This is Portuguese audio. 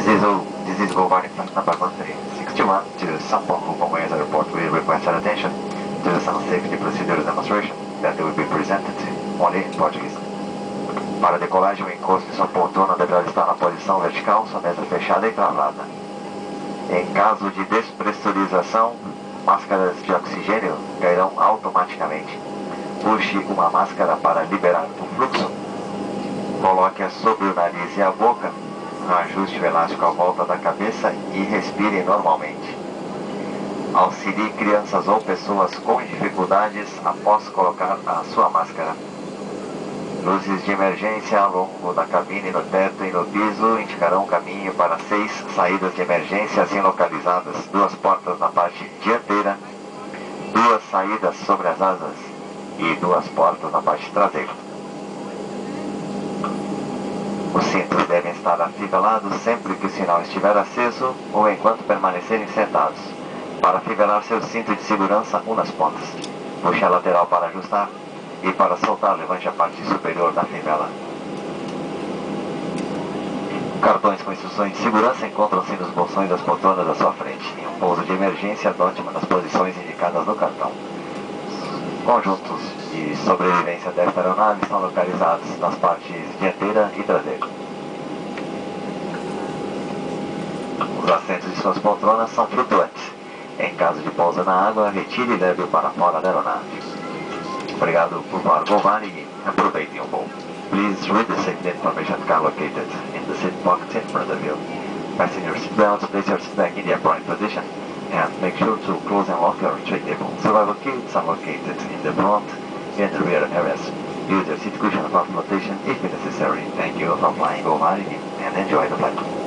This is Go Boarding Flight number 1361 to Sampon Fukuoka Airport. We request your attention to some safety procedure demonstration that will be presented only in Portuguese. Para decolagem, o encosto de sua poltrona deverá estar na posição vertical, sua mesa fechada e travada. Em caso de despressurização, máscaras de oxigênio cairão automaticamente. Puxe uma máscara para liberar o fluxo. Coloque-a sobre o nariz e a boca. Ajuste o elástico à volta da cabeça e respire normalmente. Auxilie crianças ou pessoas com dificuldades após colocar a sua máscara. Luzes de emergência ao longo da cabine, no teto e no piso indicarão o caminho para 6 saídas de emergência assim localizadas. 2 portas na parte dianteira, 2 saídas sobre as asas e 2 portas na parte traseira. Os cintos devem estar afivelados sempre que o sinal estiver aceso ou enquanto permanecerem sentados. Para afivelar seu cinto de segurança, une as pontas. Puxe a lateral para ajustar e para soltar, levante a parte superior da fivela. Cartões com instruções de segurança encontram-se nos bolsões das poltronas à sua frente. Em um pouso de emergência, adote uma das posições indicadas no cartão. Conjuntos de sobrevivência desta aeronave estão localizados nas partes dianteira e traseira. Os assentos de suas poltronas são flutuantes. Em caso de pouso na água, retire e leve-o para fora da aeronave. Obrigado por voar e aproveitem o voo. Please read the safety information card located in the seat pocket in front of you. Fasten your seatbelt, place your seat back in the upright position, and make sure to close and lock your tray table. Survival kits are located in the front and the rear areas. Use your seat cushion for flotation if necessary. Thank you for flying Go Maritime and enjoy the flight.